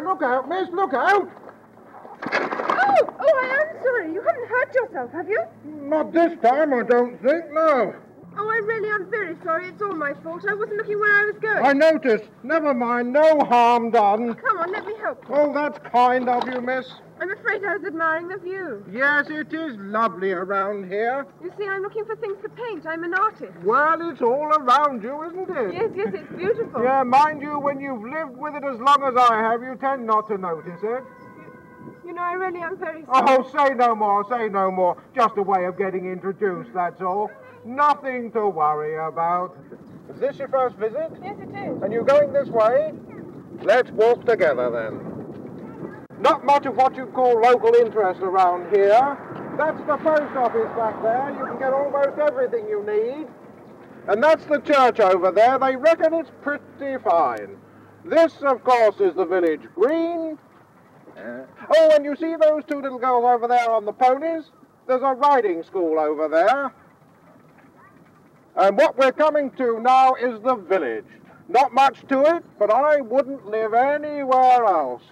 Look out, miss, look out! Oh, I am sorry. You haven't hurt yourself, have you? Not this time, I don't think, no. Oh, I really am very sorry. It's all my fault. I wasn't looking where I was going. I noticed. Never mind, no harm done. Come on, let me help you. Oh, that's kind of you, miss. I'm afraid I was admiring the view. Yes, it is lovely around here. You see, I'm looking for things to paint. I'm an artist. Well, it's all around you, isn't it? Yes, it's beautiful. Yeah, mind you, when you've lived with it as long as I have, you tend not to notice it. You know, I really am very sorry. Oh, say no more, say no more. Just a way of getting introduced, that's all. Nothing to worry about. Is this your first visit? Yes, it is. And you're going this way? Let's walk together, then. Not much of what you call local interest around here. That's the post office back there. You can get almost everything you need. And that's the church over there. They reckon it's pretty fine. This, of course, is the village green. Oh, and you see those two little girls over there on the ponies? There's a riding school over there. And what we're coming to now is the village. Not much to it, but I wouldn't live anywhere else.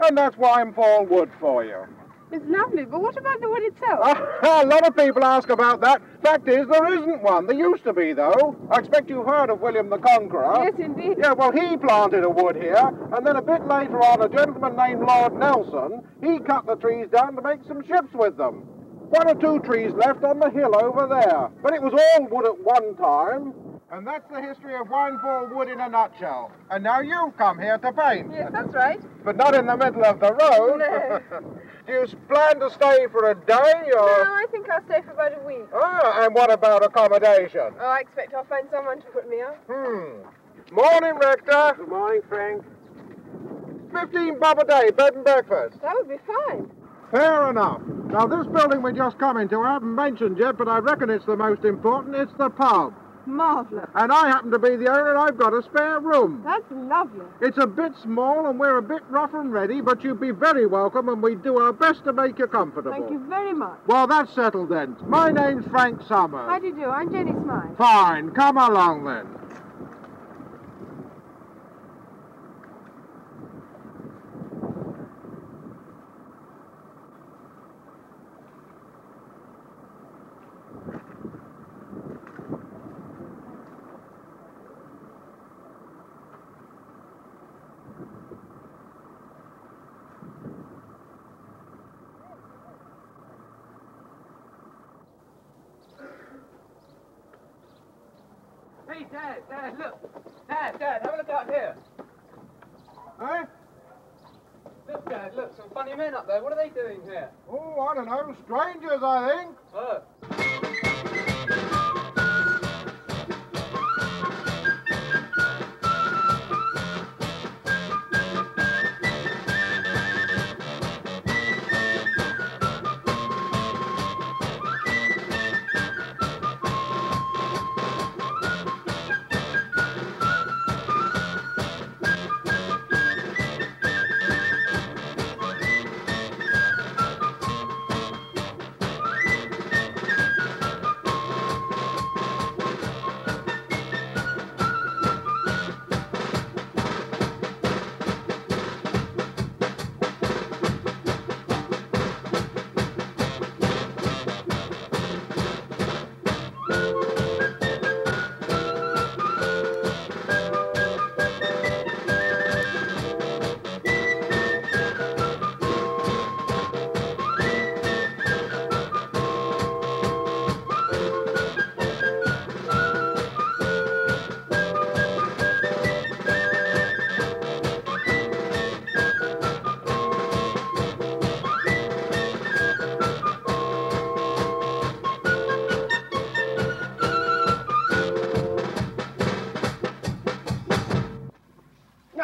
And that's why I'm Paul Wood for you. It's lovely, but what about the wood itself? A lot of people ask about that. Fact is, there isn't one. There used to be, though. I expect you've heard of William the Conqueror. Yes, indeed. Yeah, well, he planted a wood here, and then a bit later on, a gentleman named Lord Nelson, he cut the trees down to make some ships with them. 1 or 2 trees left on the hill over there. But it was all wood at one time. And that's the history of Winefall Wood in a nutshell. And now you've come here to paint. Yes, that's right. But not in the middle of the road. No. Do you plan to stay for a day, or...? No, I think I'll stay for about a week. Ah, and what about accommodation? Oh, I expect I'll find someone to put me up. Morning, Rector. Good morning, Frank. 15 bob a day, bed and breakfast. That would be fine. Fair enough. Now, this building we just come into, I haven't mentioned yet, but I reckon it's the most important. It's the pub. Marvellous. And I happen to be the owner, and I've got a spare room. That's lovely. It's a bit small, and we're a bit rough and ready, but you'd be very welcome, and we do our best to make you comfortable. Thank you very much. Well, that's settled then. My name's Frank Summers. How do you do? I'm Jenny Smythe. Fine. Come along, then. Dad, look. Dad, have a look out here. Eh? Look, Dad, look, some funny men up there. What are they doing here? Oh, I don't know. Strangers, I think. Oh.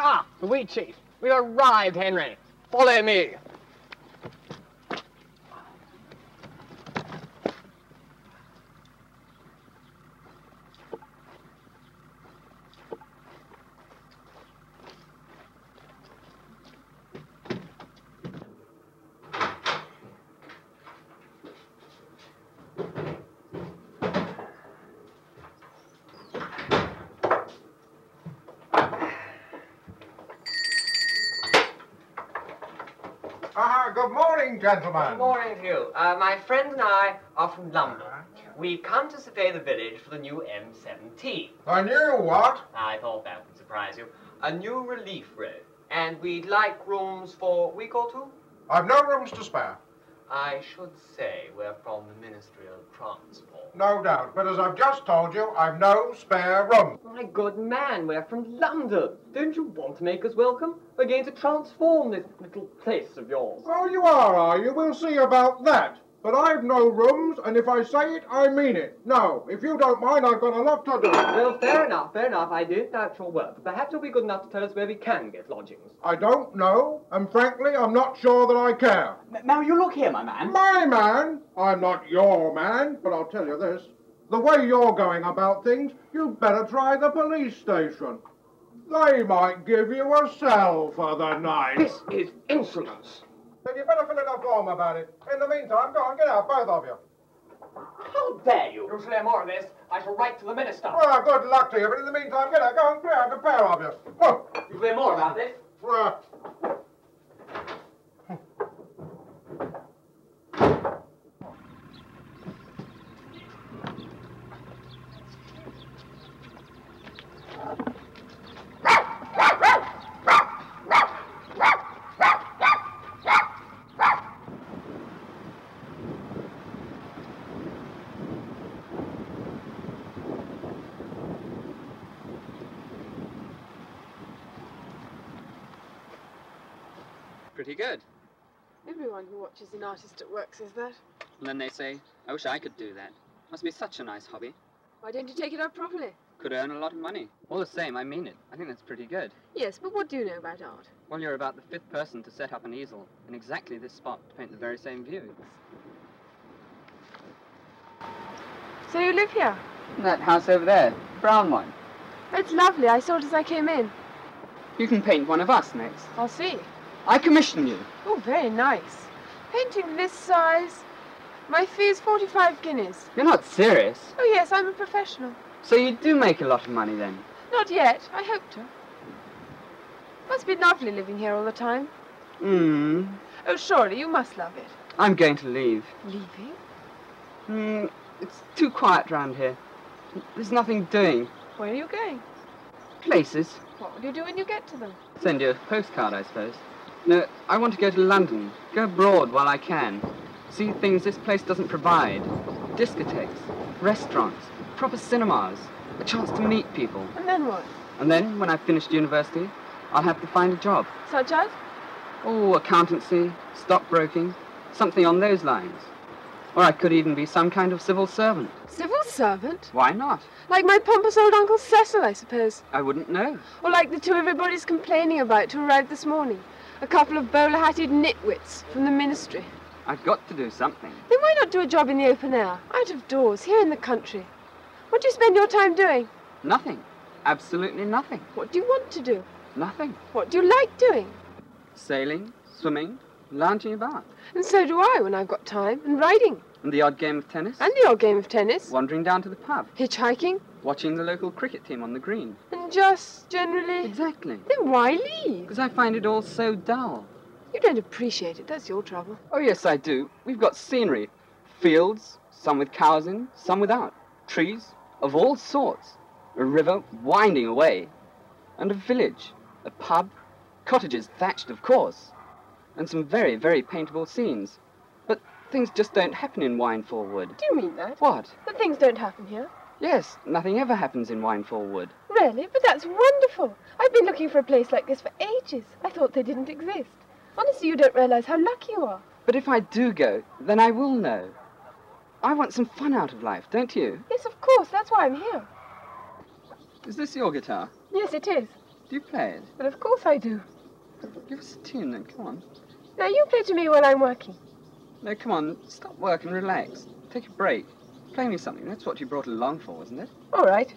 Ah, the wheat chief. We've arrived, Henry. Follow me. Good morning, gentlemen. Good morning to you. My friend and I are from London. We've come to survey the village for the new M17. A new what? I thought that would surprise you. A new relief road. And we'd like rooms for a week or two. I've no rooms to spare. I should say we're from the Ministry of Transport. No doubt, but as I've just told you, I've no spare room. My good man, we're from London. Don't you want to make us welcome? We're going to transform this little place of yours. Oh, you are you? We'll see about that. But I've no rooms, and if I say it, I mean it. Now, if you don't mind, I've got a lot to do. Well, fair enough. I don't doubt your word. But perhaps you'll be good enough to tell us where we can get lodgings. I don't know, and frankly, I'm not sure that I care. Now, you look here, my man. My man? I'm not your man, but I'll tell you this. The way you're going about things, you'd better try the police station. They might give you a cell for the night. This is insolence. Then you better fill in a form about it. In the meantime, go on, get out, both of you. How dare you? You shall hear more of this. I shall write to the minister. Well, good luck to you, but in the meantime, get out, go and clear out the pair of you. Oh. You'll hear more about this. Pretty good. Everyone who watches an artist at work says that. And then they say, I wish I could do that. Must be such a nice hobby. Why don't you take it up properly? Could earn a lot of money. All the same, I mean it. I think that's pretty good. Yes, but what do you know about art? Well, you're about the 5th person to set up an easel in exactly this spot to paint the very same view. So you live here? That house over there, brown one. It's lovely. I saw it as I came in. You can paint one of us next. I'll see. I commission you. Oh, very nice. Painting this size. My fee is 45 guineas. You're not serious. Oh, yes, I'm a professional. So you do make a lot of money then? Not yet. I hope to. Must be lovely living here all the time. Oh, surely, you must love it. I'm going to leave. Leaving? It's too quiet round here. There's nothing doing. Where are you going? Places. What will you do when you get to them? Send you a postcard, I suppose. No, I want to go to London. Go abroad while I can. See things this place doesn't provide. Discotheques, restaurants, proper cinemas. A chance to meet people. And then what? And then, when I've finished university, I'll have to find a job. Such as? Oh, accountancy, stockbroking, something on those lines. Or I could even be some kind of civil servant. Civil servant? Why not? Like my pompous old Uncle Cecil, I suppose. I wouldn't know. Or like the two everybody's complaining about who arrived this morning. A couple of bowler-hatted nitwits from the ministry. I've got to do something. Then why not do a job in the open air, out of doors, here in the country? What do you spend your time doing? Nothing. Absolutely nothing. What do you want to do? Nothing. What do you like doing? Sailing, swimming, lounging about. And so do I when I've got time, and riding. And the odd game of tennis. And the odd game of tennis. Wandering down to the pub. Hitchhiking. Watching the local cricket team on the green. And just generally... Exactly. Then why leave? Because I find it all so dull. You don't appreciate it, that's your trouble. Oh, yes, I do. We've got scenery. Fields, some with cows in, some without. Trees of all sorts. A river winding away. And a village. A pub. Cottages thatched, of course. And some very, very paintable scenes. But things just don't happen in Winefall Wood. Do you mean that? What? That things don't happen here? Yes, nothing ever happens in Winefall Wood. Really? But that's wonderful. I've been looking for a place like this for ages. I thought they didn't exist. Honestly, you don't realize how lucky you are. But if I do go, then I will know. I want some fun out of life, don't you? Yes, of course. That's why I'm here. Is this your guitar? Yes, it is. Do you play it? But of course I do. Give us a tune then, come on. Now you play to me while I'm working. No, come on, stop work and relax. Take a break. Play me something. That's what you brought along for, wasn't it? All right.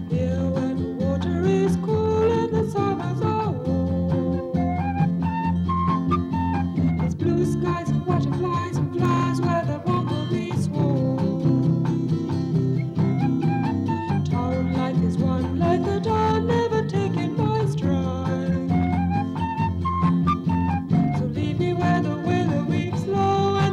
Here when the water is cool and the summers are warm, it's blue skies and butterflies and flowers where the bumblebees swarm. Town life is one like the dawn, never taken by strife. So leave me where the willow weeps low and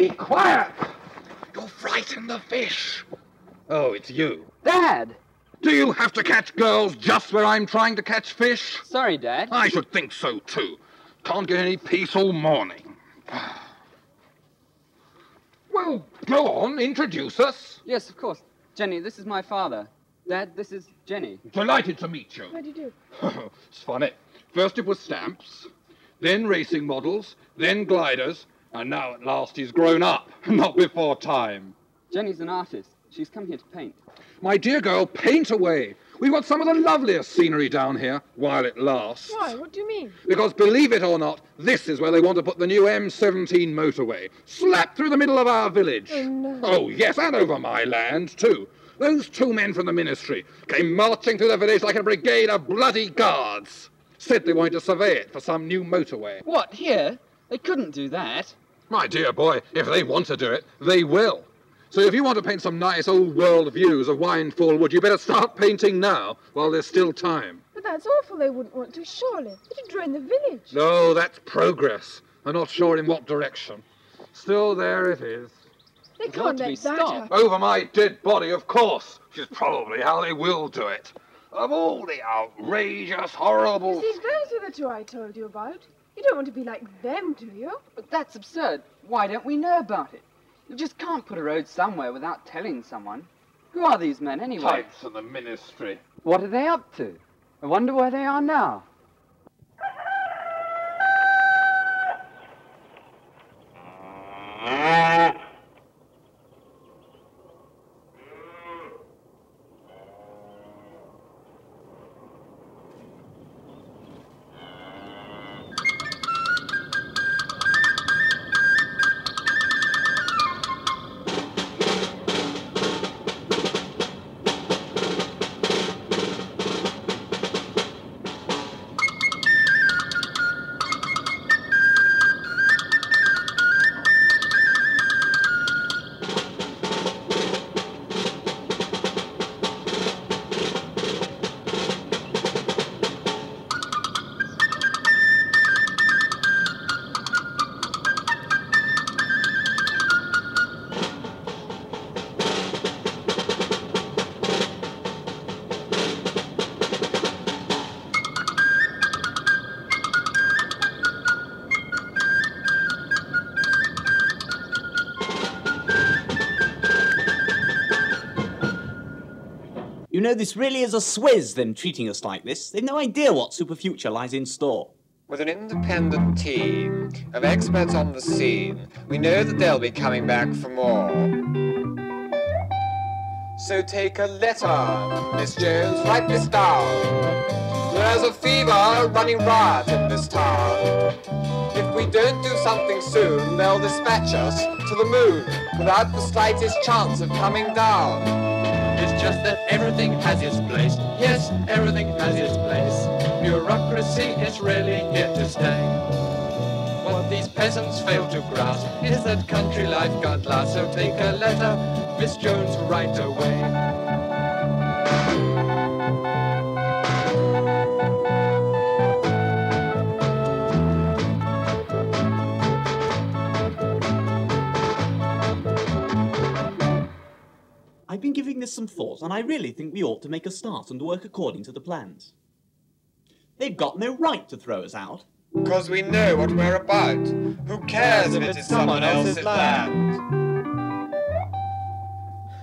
Be quiet! You'll frighten the fish. Oh, it's you. Dad! Do you have to catch girls just where I'm trying to catch fish? Sorry, Dad. I should think so, too. Can't get any peace all morning. Well, go on, introduce us. Yes, of course. Jenny, this is my father. Dad, this is Jenny. Delighted to meet you. What do you do? It's funny. First it was stamps, then racing models, then gliders, and now at last he's grown up, not before time. Jenny's an artist. She's come here to paint. My dear girl, paint away. We've got some of the loveliest scenery down here, while it lasts. Why? What do you mean? Because, believe it or not, this is where they want to put the new M17 motorway. Slap through the middle of our village. Oh, no. Oh, yes, and over my land, too. Those two men from the ministry came marching through the village like a brigade of bloody guards. Said they wanted to survey it for some new motorway. What, here? They couldn't do that. My dear boy, if they want to do it, they will. So if you want to paint some nice old world views of Winefall Wood, you better start painting now, while there's still time. But that's awful. They wouldn't want to, surely. It'd ruin the village. No, that's progress. I'm not sure in what direction. Still, there it is. They It's got can't to be let that stopped. happen. Over my dead body, of course. Which is probably how they will do it. Of all the outrageous, horrible... You see, those are the two I told you about. You don't want to be like them, do you? But that's absurd. Why don't we know about it? You just can't put a road somewhere without telling someone. Who are these men, anyway? Types in the ministry. What are they up to? I wonder where they are now. You know, this really is a swizz, them treating us like this. They've no idea what Super Future lies in store. With an independent team of experts on the scene, we know that they'll be coming back for more. So take a letter, Miss Jones, write this down. There's a fever running riot in this town. If we don't do something soon, they'll dispatch us to the moon without the slightest chance of coming down. It's just that everything has its place. Yes, everything has its place. Bureaucracy is really here to stay. What these peasants fail to grasp is that country life can't last. So take a letter, Miss Jones, right away. I've been giving this some thought, and I really think we ought to make a start and work according to the plans. They've got no right to throw us out. Because we know what we're about. Who cares if it's someone else's land?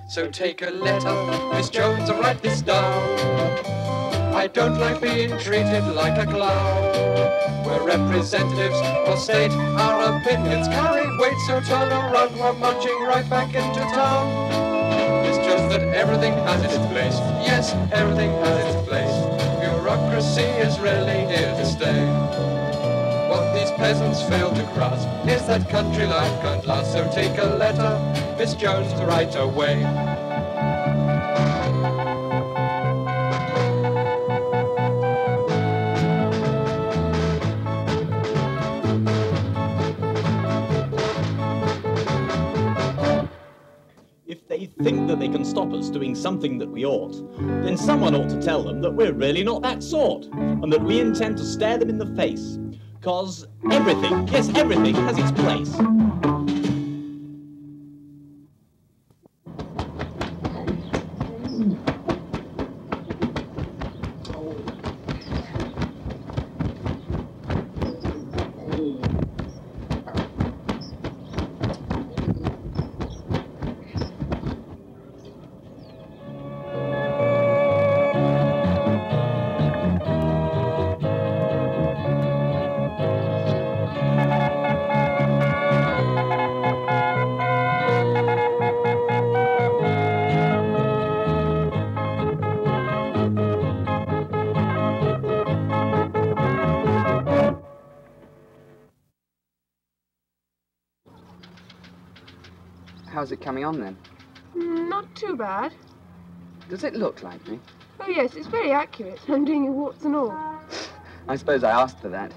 So take a letter, Miss Jones, and write this down. I don't like being treated like a clown. We're representatives of state, our opinions carry weight, so turn around, we're marching right back into town. It's just that everything has its place. Yes, everything has its place. Bureaucracy is really here to stay. What these peasants fail to grasp is that country life can't last. So take a letter, Miss Jones, right away. They think that they can stop us doing something that we ought, then someone ought to tell them that we're really not that sort, and that we intend to stare them in the face. 'Cause everything, yes, everything has its place. How's it coming on then? Not too bad. Does it look like me? Oh, yes, it's very accurate. I'm doing you warts and all. I suppose I asked for that.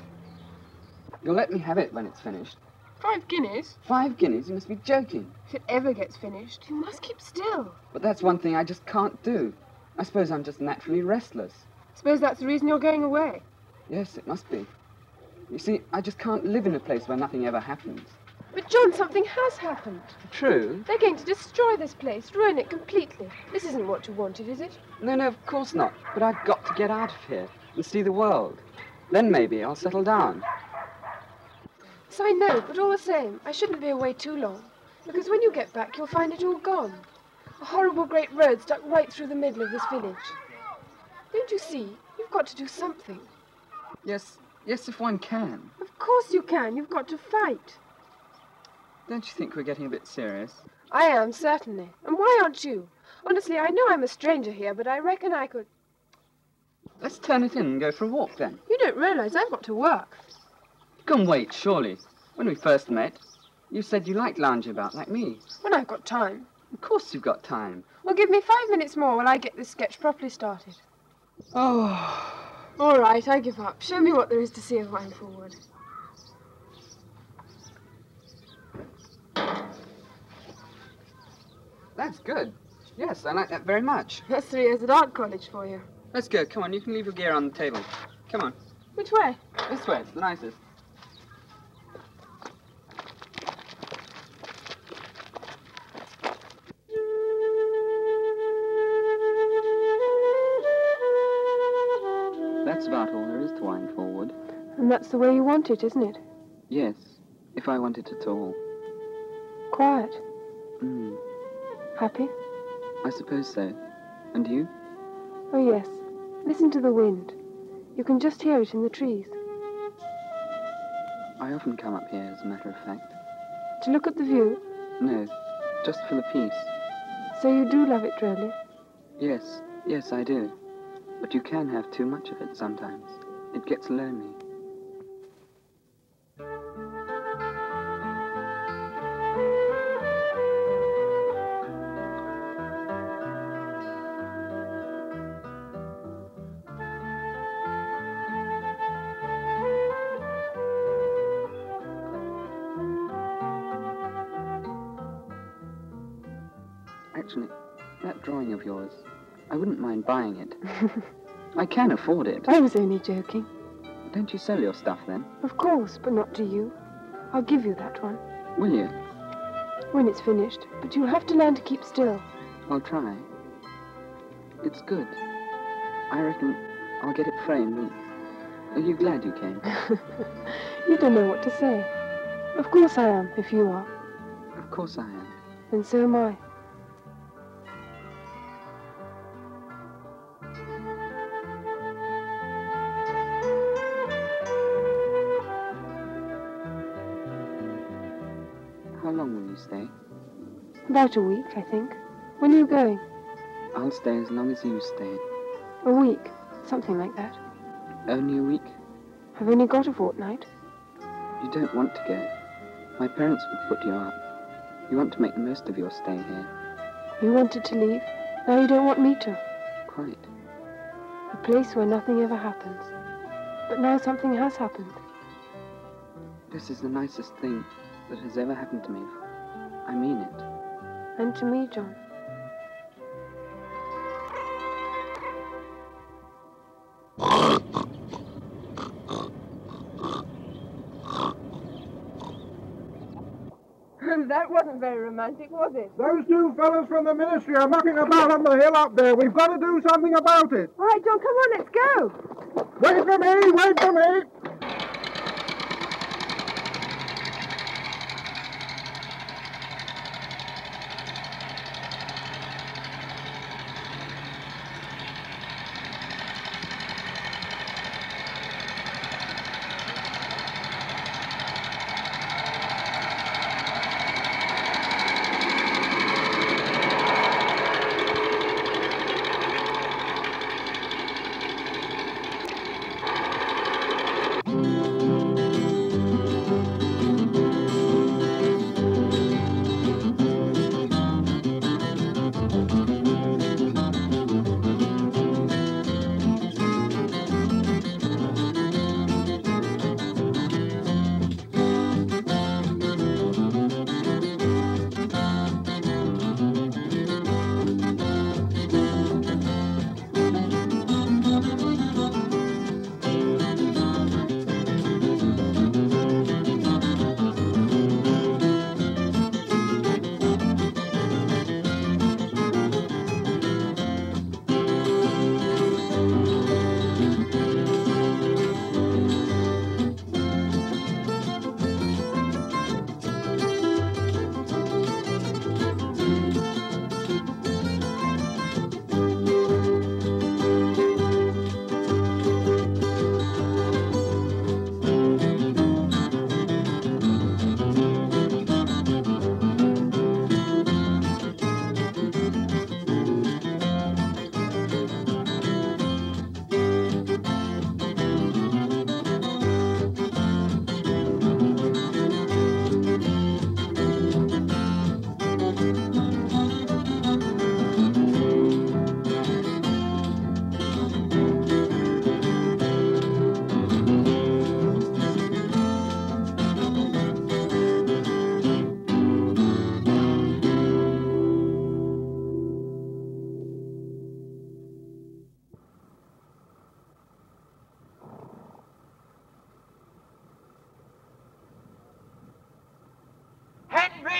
You'll let me have it when it's finished. 5 guineas? 5 guineas? You must be joking. If it ever gets finished, you must keep still. But that's one thing I just can't do. I suppose I'm just naturally restless. Suppose that's the reason you're going away. Yes, it must be. You see, I just can't live in a place where nothing ever happens. But, John, something has happened. True. They're going to destroy this place, ruin it completely. This isn't what you wanted, is it? No, of course not. But I've got to get out of here and see the world. Then maybe I'll settle down. Yes, I know, but all the same, I shouldn't be away too long. Because when you get back, you'll find it all gone. A horrible great road stuck right through the middle of this village. Don't you see? You've got to do something. Yes, if one can. Of course you can. You've got to fight. Don't you think we're getting a bit serious? I am, certainly. And why aren't you? Honestly, I know I'm a stranger here, but I reckon I could... Let's turn it in and go for a walk, then. You don't realize I've got to work. You can wait, surely. When we first met, you said you liked lounging about like me. When I've got time. Of course you've got time. Well, give me 5 minutes more while I get this sketch properly started. Oh. All right, I give up. Show me what there is to see of Wine Forward. That's good. Yes, I like that very much. That's 3 years at art college for you. Let's go. Come on, you can leave your gear on the table. Come on. Which way? This way, it's the nicest. That's about all there is to Wine Forward. And that's the way you want it, isn't it? Yes, if I want it at all. Quiet. Happy? I suppose so. And you? Oh, yes. Listen to the wind. You can just hear it in the trees. I often come up here, as a matter of fact. To look at the view? No, just for the peace. So you do love it, really? Yes, I do. But you can have too much of it sometimes. It gets lonely. Actually, that drawing of yours, I wouldn't mind buying it. I can afford it. I was only joking. Don't you sell your stuff, then? Of course, but not to you. I'll give you that one. Will you? When it's finished. But you'll have to learn to keep still. I'll try. It's good. I reckon I'll get it framed. And are you glad you came? You don't know what to say. Of course I am, if you are. Of course I am. And so am I. How long will you stay? About a week, I think. When are you going? I'll stay as long as you stay. A week. Something like that. Only a week? I've only got a fortnight. You don't want to go. My parents would put you up. You want to make the most of your stay here. You wanted to leave. Now you don't want me to. Quite. A place where nothing ever happens. But now something has happened. This is the nicest thing that has ever happened to me. I mean it. And to me, John. That wasn't very romantic, was it? Those 2 fellows from the ministry are mucking about on the hill up there. We've got to do something about it. All right, John, come on, let's go. Wait for me, wait for me.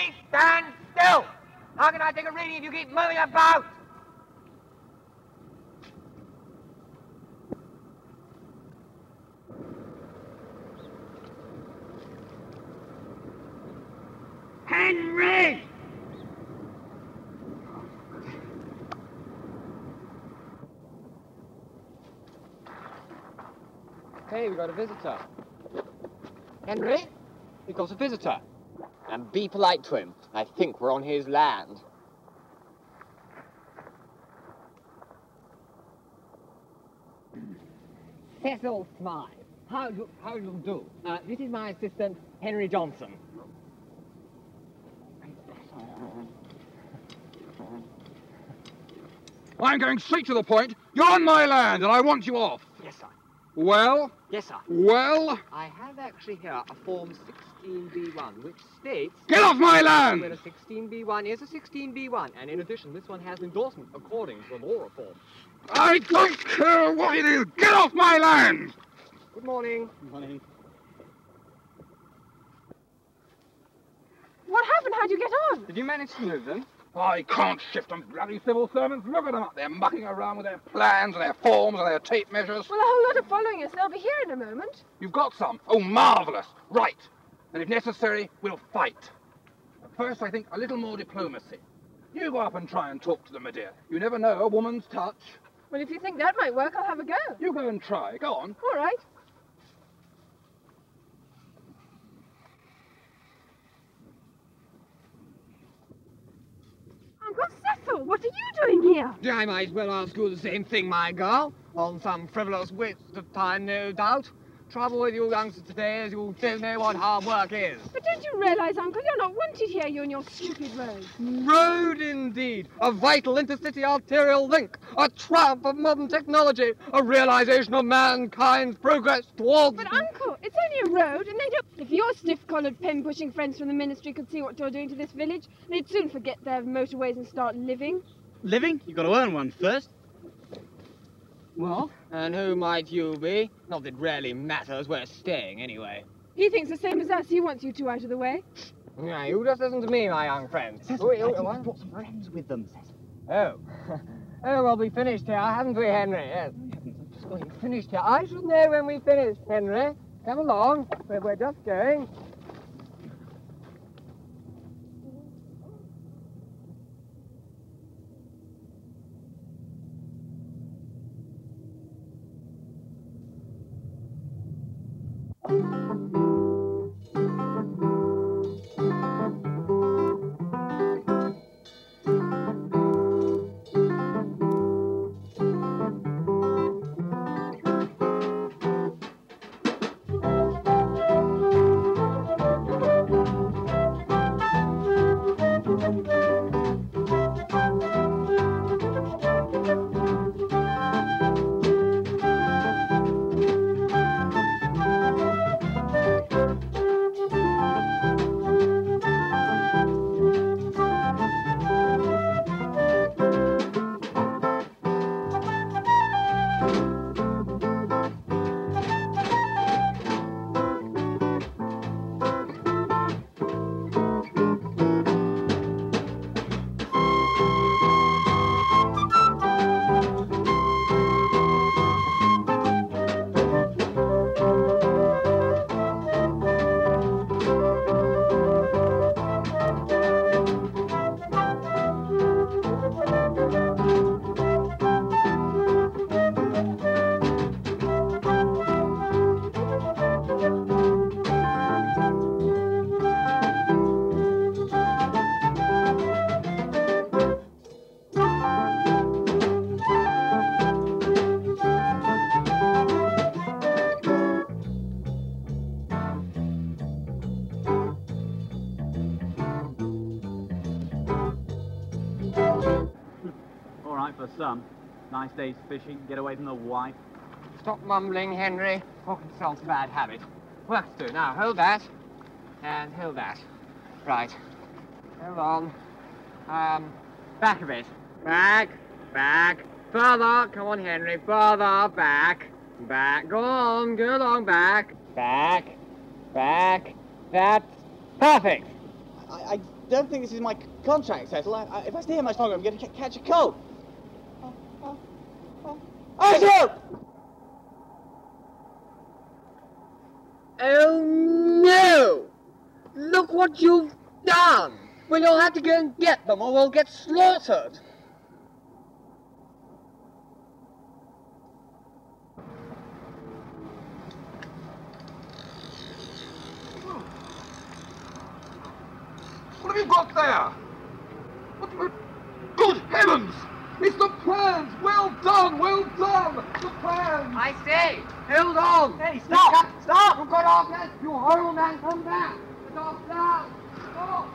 Please stand still! How can I take a reading if you keep moving about? Henry! Hey, we got a visitor. Henry? We got a visitor. And be polite to him. I think we're on his land. Cecil Smythe. How do you do? This is my assistant, Henry Johnson. I'm going straight to the point. You're on my land, and I want you off. Yes, sir. Well? Yes, sir. Well? I have actually here a Form 16B1, which states... Get off my land! Well, a 16B1 is a 16B1, and in addition, this one has endorsement according to the law reform. I don't care what it is! Get off my land! Good morning. Good morning. What happened? How'd you get on? Did you manage to move them? I can't shift them, bloody civil servants. Look at them up there, mucking around with their plans and their forms and their tape measures. Well, a whole lot are following us. They'll be here in a moment. You've got some? Oh, marvellous. Right. And if necessary, we'll fight. But first, I think, a little more diplomacy. You go up and try and talk to them, my dear. You never know a woman's touch. Well, if you think that might work, I'll have a go. You go and try. Go on. All right. Uncle Cecil, what are you doing here? I might as well ask you the same thing, my girl. On some frivolous waste of time, no doubt. Trouble with you youngsters today is you don't know what hard work is. But don't you realise, Uncle, you're not wanted here, you and your stupid road. Road, indeed. A vital intercity arterial link. A triumph of modern technology. A realization of mankind's progress towards... But, Uncle, it's only a road, and they don't... If your stiff-collared, pen-pushing friends from the ministry could see what you're doing to this village, they'd soon forget their motorways and start living. Living? You've got to earn one first. Well, and who might you be? Not that it really matters, we're staying anyway. He thinks the same as us. He wants you two out of the way. Yeah, you just listen to me, my young friend. Cecil, I've brought some friends with them, Cecil. Oh. Oh, well, we finished here, haven't we, Henry? Yes. We finished here. I should know when we finished, Henry. Come along. We're just going. For some. Nice day's fishing, get away from the wife. Stop mumbling, Henry. Talking yourself's a bad habit. Work to do. Now, hold that. And hold that. Right. Hold on. Back a bit. Back. Back. Further. Come on, Henry. Further. Back. Back. Go on. Go along. Back. Back. Back. That's perfect. I don't think this is my contract, Cecil. If I stay here much longer, I'm going to catch a cold. Oh no! Look what you've done! Well, you'll have to go and get them or we'll get slaughtered. What have you got there? Good heavens! It's the plans! Well done! Well done! The plans! I say! Hold on! Hey, stop! Stop! You've got off that! You horrible man, come back! Stop down! Stop!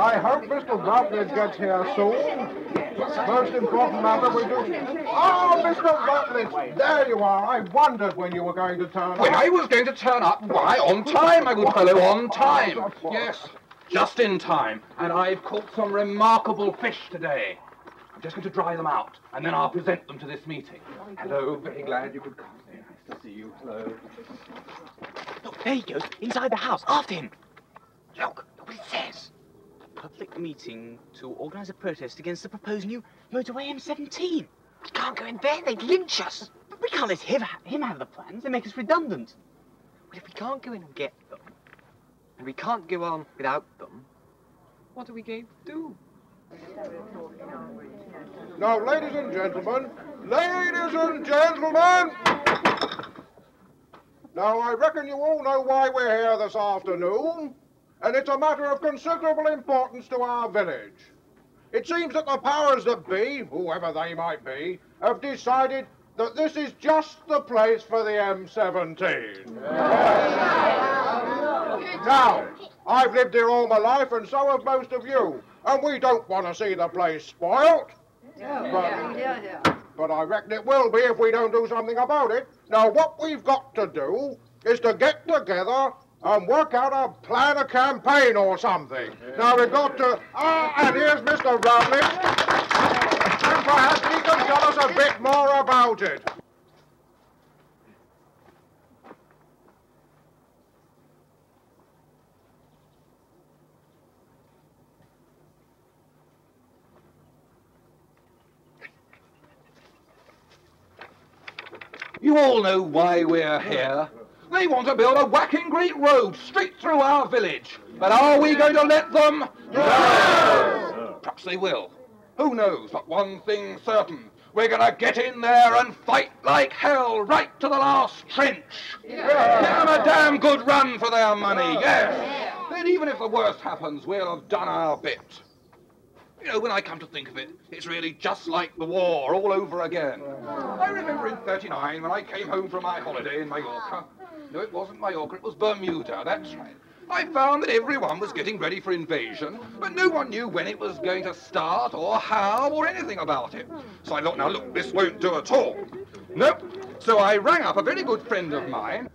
I hope Mr. Rutledge gets here soon. Most important matter we do. Oh, Mr. Rutledge, there you are. I wondered when you were going to turn up. When I was going to turn up? Why, on time, my good fellow, on time. Yes, just in time. And I've caught some remarkable fish today. I'm just going to dry them out, and then I'll present them to this meeting. Hello, very glad you could come. Very nice to see you. Hello. Look, there he goes, inside the house, after him. Look what it says. Public meeting to organise a protest against the proposed new motorway M17. We can't go in there, they'd lynch us. But we can't let him have the plans, they make us redundant. Well, if we can't go in and get them, and we can't go on without them, what are we going to do? Now, ladies and gentlemen, now I reckon you all know why we're here this afternoon, and it's a matter of considerable importance to our village. It seems that the powers that be, whoever they might be, have decided that this is just the place for the M17. Now, I've lived here all my life, and so have most of you, and we don't want to see the place spoilt. But I reckon it will be if we don't do something about it. Now, what we've got to do is to get together and work out plan a campaign or something. Now, we've got to... and here's Mr. Rutledge. And perhaps he can tell us a bit more about it. You all know why we're here. They want to build a whacking great road straight through our village. But are we going to let them? No! Perhaps they will. Who knows? But one thing's certain. We're going to get in there and fight like hell right to the last trench. Give them a damn good run for their money, yes. Then even if the worst happens, we'll have done our bit. You know, when I come to think of it, it's really just like the war all over again. I remember in '39 when I came home from my holiday in Mallorca. No, it wasn't Mallorca, it was Bermuda, that's right. I found that everyone was getting ready for invasion, but no one knew when it was going to start or how or anything about it. So I thought, now look, this won't do at all. Nope. So I rang up a very good friend of mine.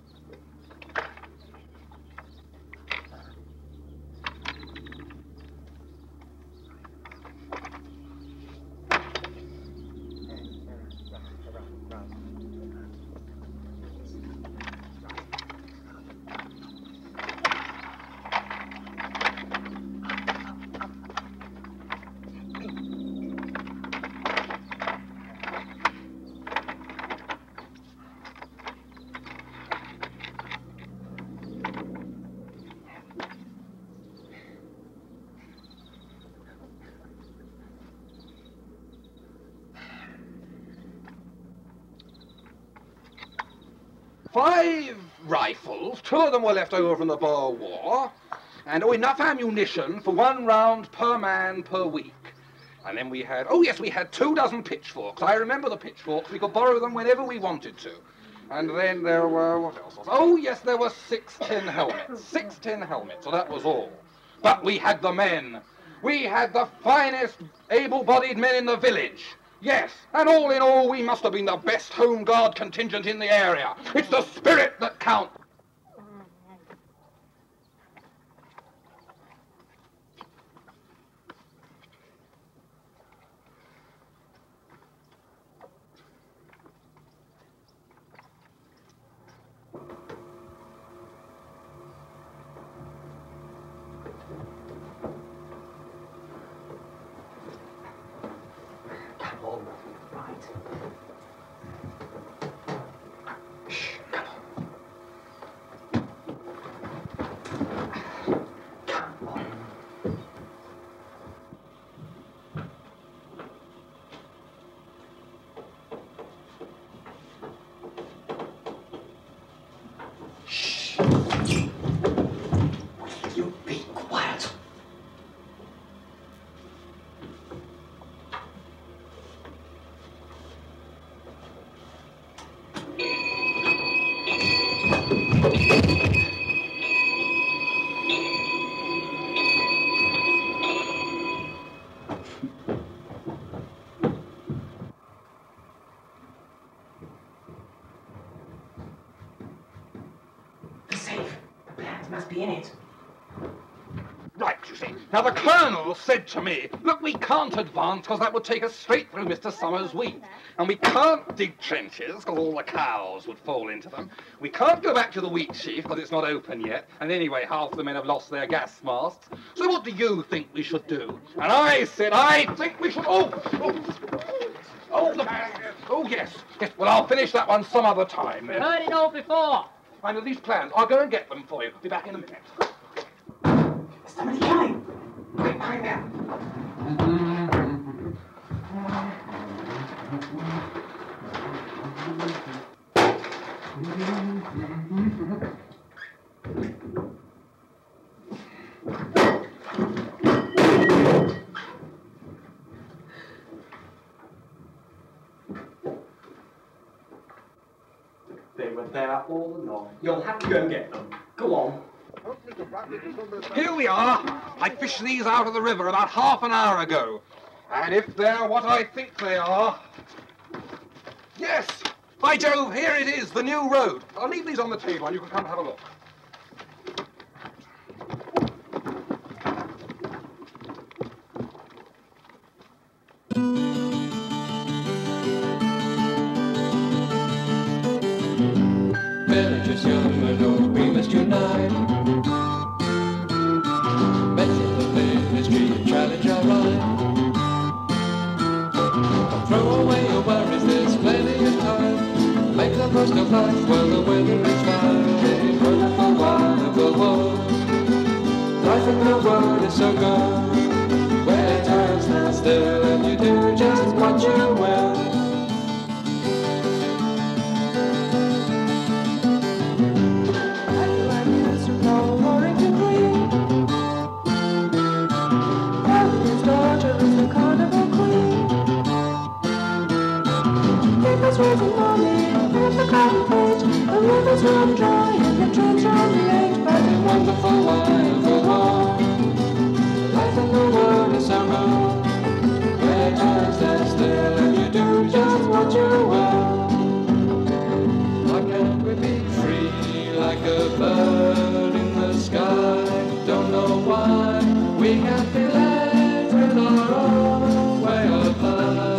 Five rifles, 2 of them were left over from the Boer War, and enough ammunition for 1 round per man per week. And then we had, oh yes, we had 24 pitchforks. I remember the pitchforks. We could borrow them whenever we wanted to. And then there were, what else was? Oh yes, there were 6 tin helmets. 6 tin helmets, so that was all. But we had the men. We had the finest able-bodied men in the village. Yes, and all in all, we must have been the best Home Guard contingent in the area. It's the spirit that counts. Must be in it. Right, you see. Now, the Colonel said to me, look, we can't advance because that would take us straight through Mr. Summers' wheat. And we can't dig trenches because all the cows would fall into them. We can't go back to the wheat sheaf because it's not open yet. And anyway, half the men have lost their gas masks. So what do you think we should do? And I said, I think we should... Oh, yes. Yes, well, I'll finish that one some other time. Heard it all before. I know these plans. I'll go and get them for you. Be back in a minute. Somebody coming. Quick, hurry back. They were there all along. You'll have to go and get them. Go on. Here we are. I fished these out of the river about half an hour ago. And if they're what I think they are... Yes! By Jove, here it is, the new road. I'll leave these on the table and you can come have a look. Villagers young and old, we must unite. Measure the ministry and challenge our right. Throw away your worries, there's plenty of time. Make the most of life while the weather is fine. It's wonderful, wonderful world. Life in the world is so good. Where time stands still and you do just what you will. Raising money at the cotton page. The rivers run dry and the trains run late. But in wonderful, wonderful world, life in the world is so good. Where time stands still and you do just what you will. Why can't we be free like a bird in the sky? Don't know why we can't be led in our own way of life.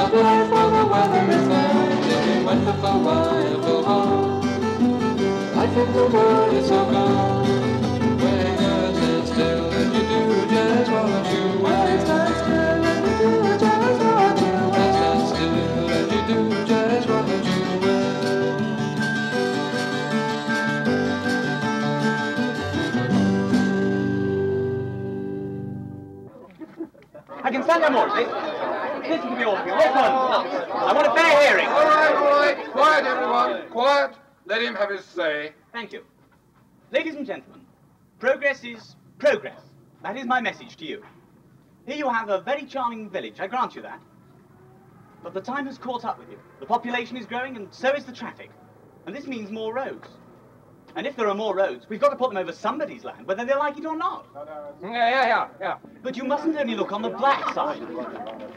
Life while the weather is fine, living wonderful, wonderful world. Life in the world is so good, where girls stand still and you do just I can stand no more of this. Listen to me all of you, listen. I want a fair hearing. All right. Quiet, everyone. Quiet. Let him have his say. Thank you. Ladies and gentlemen, progress is progress. That is my message to you. Here you have a very charming village, I grant you that. But the time has caught up with you. The population is growing and so is the traffic. And this means more roads. And if there are more roads, we've got to put them over somebody's land, whether they like it or not. Yeah. But you mustn't only look on the black side.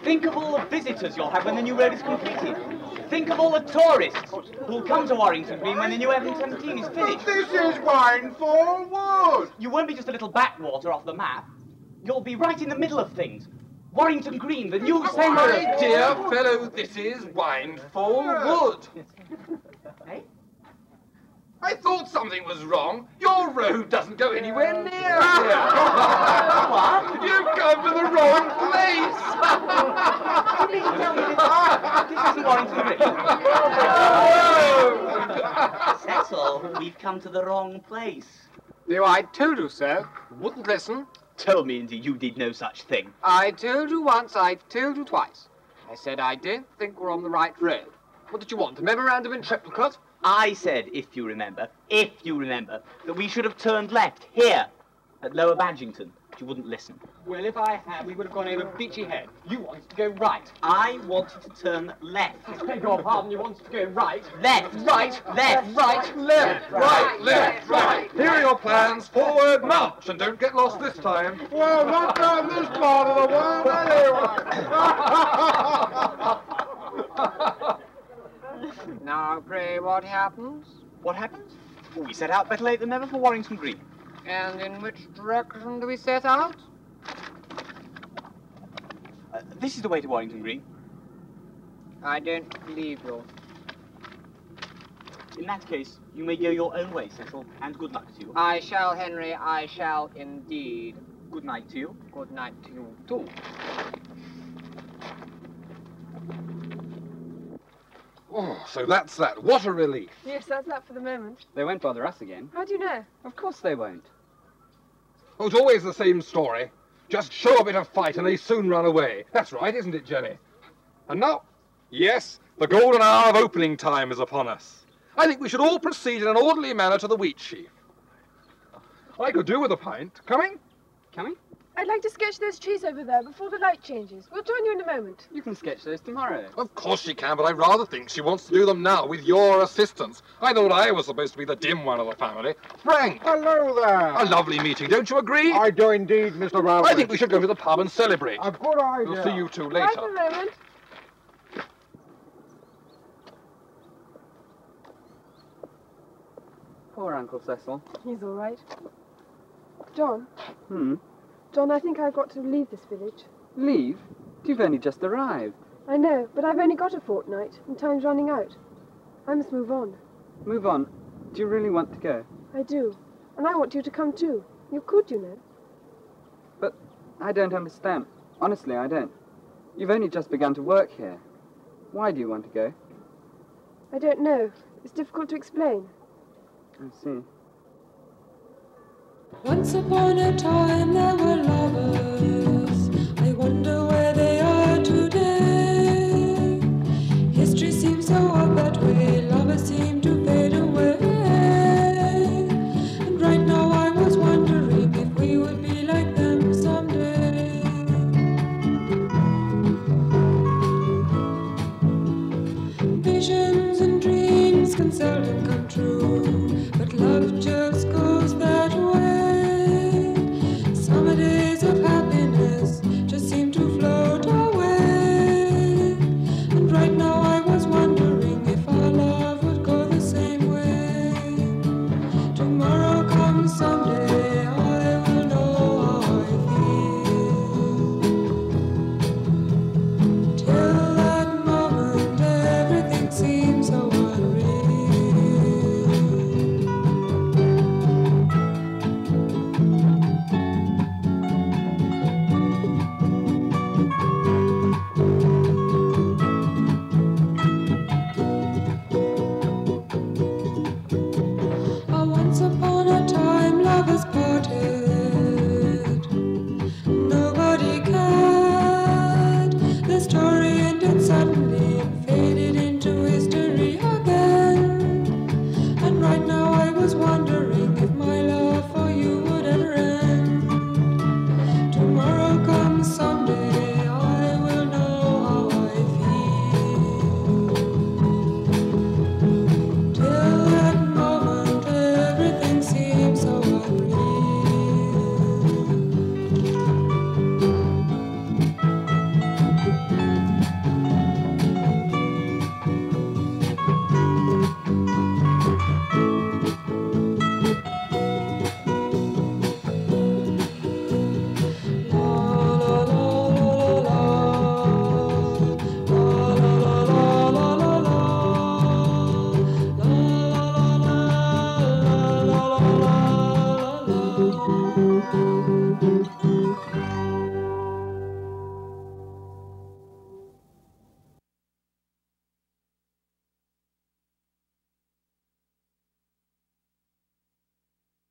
Think of all the visitors you'll have when the new road is completed. Think of all the tourists who'll come to Warrington Green when the new M17 is finished. This is Winefall Wood. You won't be just a little backwater off the map. You'll be right in the middle of things. Warrington Green, the new centre. My dear fellow, this is Winefall Wood. Hey? I thought something was wrong. Your road doesn't go anywhere near here. What? You've come to the wrong place. This isn't Warrington Green. Cecil, we've come to the wrong place. No, I told you so. Wouldn't listen. Tell me indeed you did no such thing. I told you once, I told you twice. I said I don't think we're on the right road. What did you want, a memorandum in triplicate? I said, if you remember, that we should have turned left here at Lower Badgington. But you wouldn't listen. Well, if I had, we would have gone over Beachy Head. You wanted to go right. I wanted to turn left. Beg your pardon, you wanted to go right. Left. Right. Left. Right. Left, right. Here are your plans. Forward, march, and don't get lost this time. Well, not down this part of the world, anyway. Now, pray, what happens? What happens? Well, we set out better late than never for Warrington Green. And in which direction do we set out? This is the way to Warrington Green. I don't believe you. In that case, you may go your own way, Cecil, and good luck to you. I shall, Henry, I shall indeed. Good night to you. Good night to you, too. Oh, so that's that. What a relief. Yes, that's that for the moment. They won't bother us again. How do you know? Of course they won't. Oh, it's always the same story. Just show a bit of fight and they soon run away. That's right, isn't it, Jenny? And now, yes, the golden hour of opening time is upon us. I think we should all proceed in an orderly manner to the wheat sheaf. I could do with a pint. Coming? Coming? I'd like to sketch those trees over there before the light changes. We'll join you in a moment. You can sketch those tomorrow. Of course she can, but I rather think she wants to do them now with your assistance. I thought I was supposed to be the dim one of the family. Frank! Hello there. A lovely meeting, don't you agree? I do indeed, Mr. Rowley. I think we should go to the pub and celebrate. A good idea. We'll see you two Right later. a moment. Poor Uncle Cecil. He's all right. John? Hmm? John, I think I've got to leave this village. Leave? You've only just arrived. I know, but I've only got a fortnight, and time's running out. I must move on. Move on. Do you really want to go? I do. And I want you to come too. You could, you know. But I don't understand. Honestly, I don't. You've only just begun to work here. Why do you want to go? I don't know. It's difficult to explain. I see. Once upon a time there were